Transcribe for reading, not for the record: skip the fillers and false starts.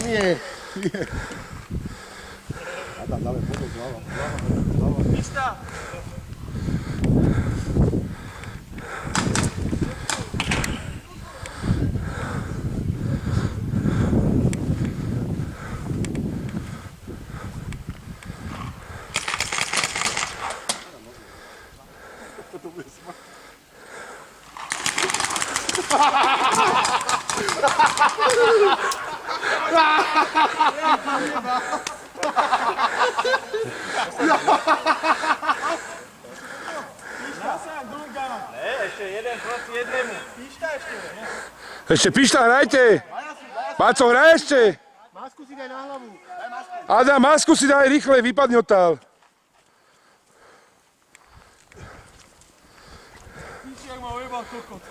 Nie. Adam, dawaj, podaj, hlava. Ništa. To bude smrt. Ne, ešte jeden proti jednému. Pišta ešte, ne? Ešte Pišta, hrajte! Maco, hraj ešte! Masku si daj na hlavu. Adam, masku si daj rýchle, vypadni odtiaľ. Píši, jak ma ujebal kokot.